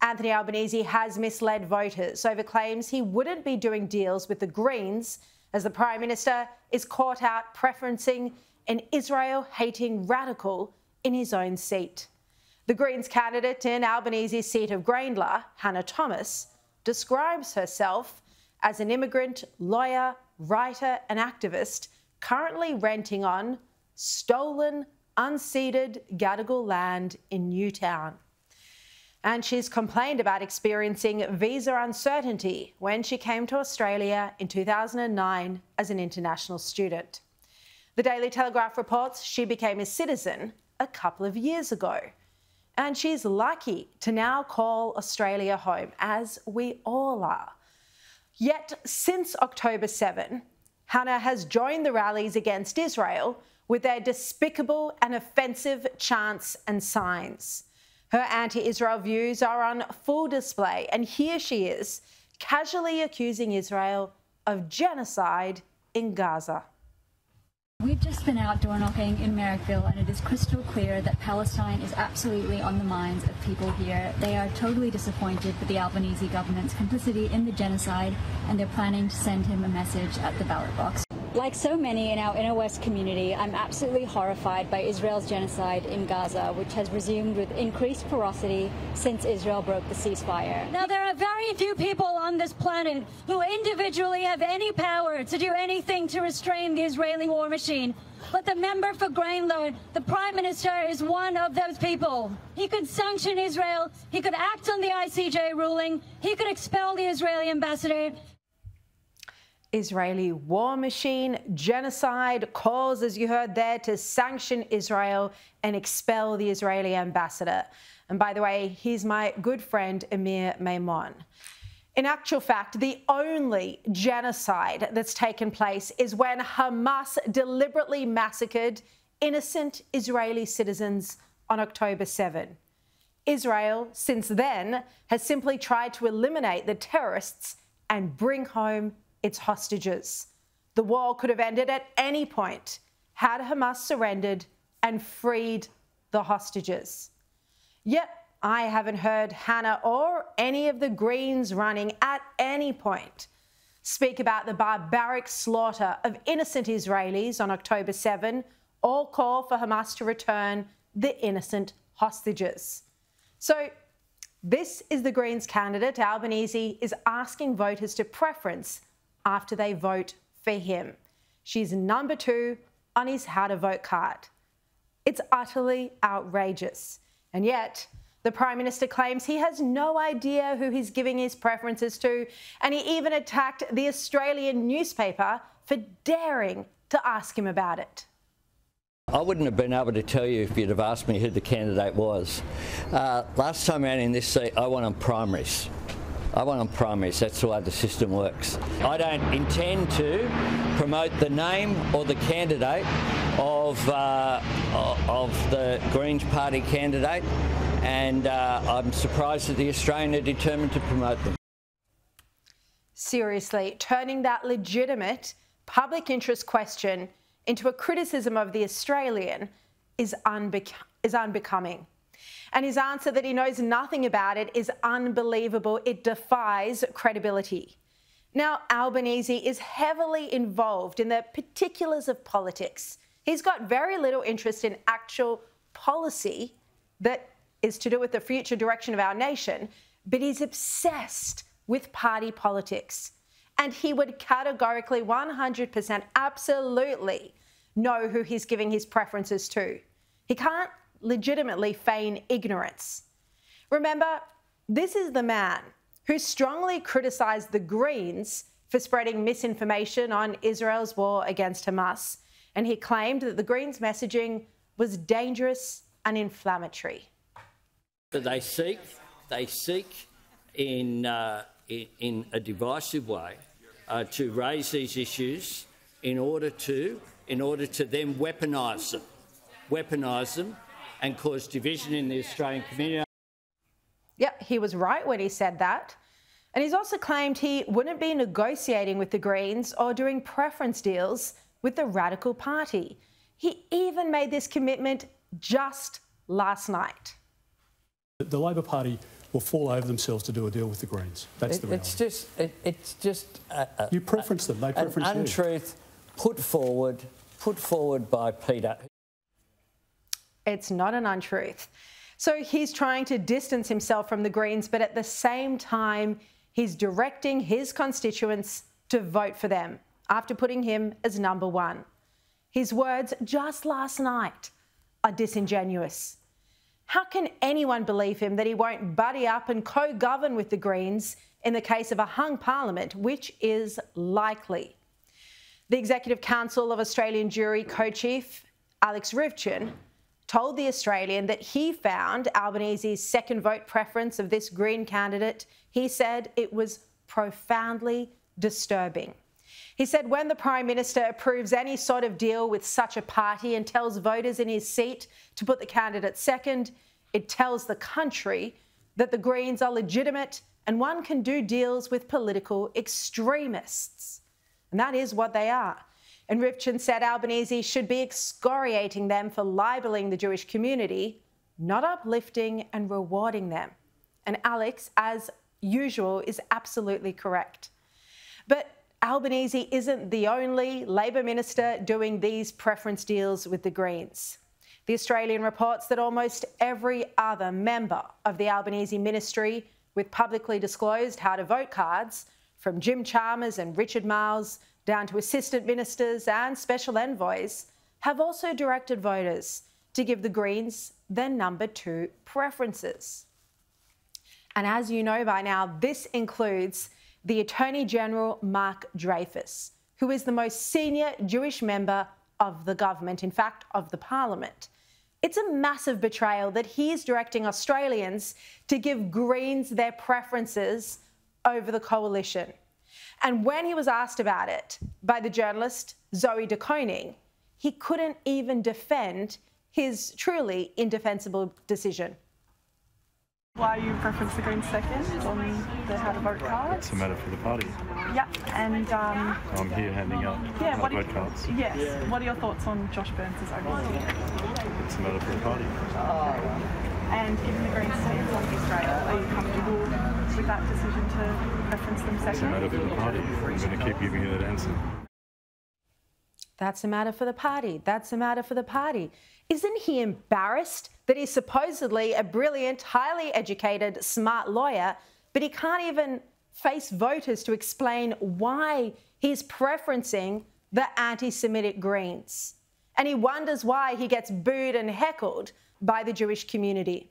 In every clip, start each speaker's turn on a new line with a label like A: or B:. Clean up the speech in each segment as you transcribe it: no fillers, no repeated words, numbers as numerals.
A: Anthony Albanese has misled voters over claims he wouldn't be doing deals with the Greens as the Prime Minister is caught out preferencing an Israel-hating radical in his own seat. The Greens candidate in Albanese's seat of Grayndler, Hannah Thomas, describes herself as an immigrant, lawyer, writer and activist currently renting on stolen, unceded Gadigal land in Newtown. And she's complained about experiencing visa uncertainty when she came to Australia in 2009 as an international student. The Daily Telegraph reports she became a citizen a couple of years ago. And she's lucky to now call Australia home, as we all are. Yet since October 7, Hannah has joined the rallies against Israel with their despicable and offensive chants and signs. Her anti-Israel views are on full display, and here she is, casually accusing Israel of genocide in Gaza.
B: We've just been out door knocking in Merrickville, and it is crystal clear that Palestine is absolutely on the minds of people here. They are totally disappointed with the Albanese government's complicity in the genocide, and they're planning to send him a message at the ballot box. Like so many in our inner west community, I'm absolutely horrified by Israel's genocide in Gaza, which has resumed with increased ferocity since Israel broke the ceasefire.
C: Now, there are very few people on this planet who individually have any power to do anything to restrain the Israeli war machine. But the member for Grayndler, the Prime Minister, is one of those people. He could sanction Israel, he could act on the ICJ ruling, he could expel the Israeli ambassador.
A: Israeli war machine, genocide, calls, as you heard there, to sanction Israel and expel the Israeli ambassador. And by the way, he's my good friend Amir Maimon. In actual fact, the only genocide that's taken place is when Hamas deliberately massacred innocent Israeli citizens on October 7. Israel, since then, has simply tried to eliminate the terrorists and bring home its hostages. The war could have ended at any point had Hamas surrendered and freed the hostages. Yet, I haven't heard Hannah or any of the Greens running at any point speak about the barbaric slaughter of innocent Israelis on October 7 or call for Hamas to return the innocent hostages. So, this is the Greens candidate. Albanese is asking voters to preference after they vote for him. She's number 2 on his how to vote card. It's utterly outrageous. And yet, the Prime Minister claims he has no idea who he's giving his preferences to, and he even attacked the Australian newspaper for daring to ask him about it.
D: I wouldn't have been able to tell you if you'd have asked me who the candidate was. Last time out in this seat, I went on primaries. That's the way the system works. I don't intend to promote the name or the candidate of the Greens Party candidate, and I'm surprised that the Australian are determined to promote them.
A: Seriously, turning that legitimate public interest question into a criticism of the Australian is unbecoming. And his answer that he knows nothing about it is unbelievable. It defies credibility. Now, Albanese is heavily involved in the particulars of politics. He's got very little interest in actual policy that is to do with the future direction of our nation, but he's obsessed with party politics. And he would categorically, 100%, absolutely know who he's giving his preferences to. He can't legitimately feign ignorance. Remember, this is the man who strongly criticised the Greens for spreading misinformation on Israel's war against Hamas, and he claimed that the Greens' messaging was dangerous and inflammatory.
D: They seek in a divisive way to raise these issues in order to then weaponise them and cause division in the Australian community.
A: Yep, he was right when he said that. And he's also claimed he wouldn't be negotiating with the Greens or doing preference deals with the Radical Party. He even made this commitment just last night.
E: The Labor Party will fall over themselves to do a deal with the Greens. That's the reality.
D: It's just
E: you preference them. They preference
D: an untruth put forward by Peter.
A: It's not an untruth. So he's trying to distance himself from the Greens, but at the same time, he's directing his constituents to vote for them after putting him as number one. His words just last night are disingenuous. How can anyone believe him that he won't buddy up and co-govern with the Greens in the case of a hung parliament, which is likely? The Executive Council of Australian Jury co-chief Alex Rivchen told The Australian that he found Albanese's second vote preference of this Green candidate. He said it was profoundly disturbing. He said when the Prime Minister approves any sort of deal with such a party and tells voters in his seat to put the candidate second, it tells the country that the Greens are legitimate and one can do deals with political extremists. And that is what they are. And Rivchen said Albanese should be excoriating them for libelling the Jewish community, not uplifting and rewarding them. And Alex, as usual, is absolutely correct. But Albanese isn't the only Labor minister doing these preference deals with the Greens. The Australian reports that almost every other member of the Albanese ministry with publicly disclosed how-to-vote cards, from Jim Chalmers and Richard Marles down to assistant ministers and special envoys, have also directed voters to give the Greens their number two preferences. And as you know by now, this includes the Attorney General Mark Dreyfus, who is the most senior Jewish member of the government, in fact, of the parliament. It's a massive betrayal that he is directing Australians to give Greens their preferences over the coalition. And when he was asked about it by the journalist Zoe de Koning, he couldn't even defend his truly indefensible decision.
F: Why you preference the Greens second on the how-to-vote cards?
G: It's a matter for the party.
F: Yeah, and
G: I'm here handing out how-to-vote cards.
F: Yes. What are your thoughts on Josh Burns' overall?
G: It's a matter for the party.
F: And given the Greens' stance on Israel, are you comfortable with that decision to preference them second?
G: It's a matter for the party. I'm going to keep giving you that answer.
A: That's a matter for the party. That's a matter for the party. Isn't he embarrassed that he's supposedly a brilliant, highly educated, smart lawyer, but he can't even face voters to explain why he's preferencing the anti-Semitic Greens? And he wonders why he gets booed and heckled by the Jewish community.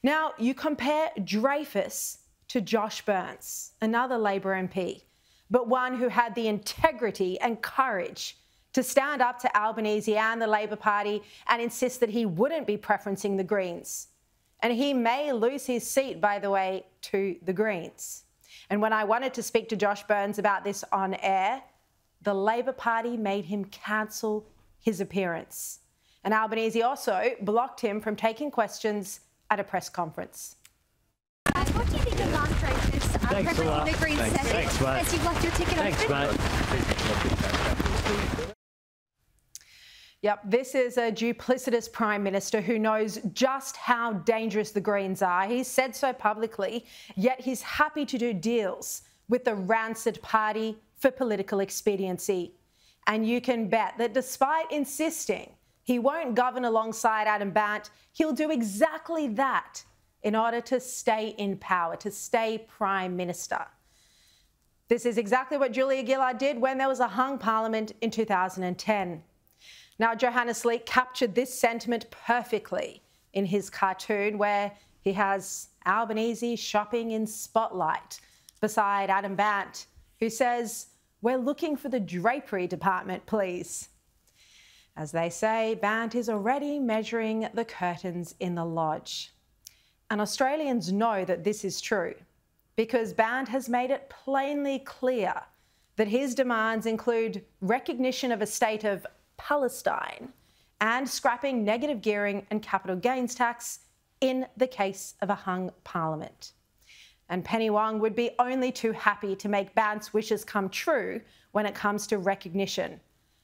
A: Now, you compare Dreyfus to Josh Burns, another Labor MP, but one who had the integrity and courage to stand up to Albanese and the Labor Party and insist that he wouldn't be preferencing the Greens. And he may lose his seat, by the way, to the Greens. And when I wanted to speak to Josh Burns about this on air, the Labor Party made him cancel his appearance. And Albanese also blocked him from taking questions at a press conference.
H: What do you think of Mark Dreyfus preferencing the Greens second?
D: Thanks, mate.
H: As you've left your ticket open?
D: Thanks, mate.
A: Yep, this is a duplicitous Prime Minister who knows just how dangerous the Greens are. He's said so publicly, yet he's happy to do deals with the rancid party for political expediency. And you can bet that despite insisting he won't govern alongside Adam Bandt, he'll do exactly that in order to stay in power, to stay Prime Minister. This is exactly what Julia Gillard did when there was a hung parliament in 2010. Now, Johannes Lee captured this sentiment perfectly in his cartoon where he has Albanese shopping in spotlight beside Adam Bandt, who says, "We're looking for the drapery department, please." As they say, Bandt is already measuring the curtains in the lodge. And Australians know that this is true because Bandt has made it plainly clear that his demands include recognition of a state of Palestine and scrapping negative gearing and capital gains tax in the case of a hung parliament. And Penny Wong would be only too happy to make Bandt's wishes come true when it comes to recognition.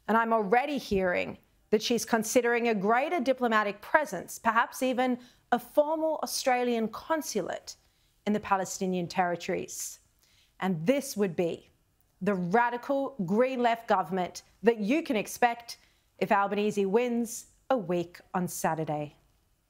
A: And I'm already hearing that she's considering a greater diplomatic presence, perhaps even a formal Australian consulate in the Palestinian territories. And this would be the radical Green left government that you can expect if Albanese wins a week on Saturday.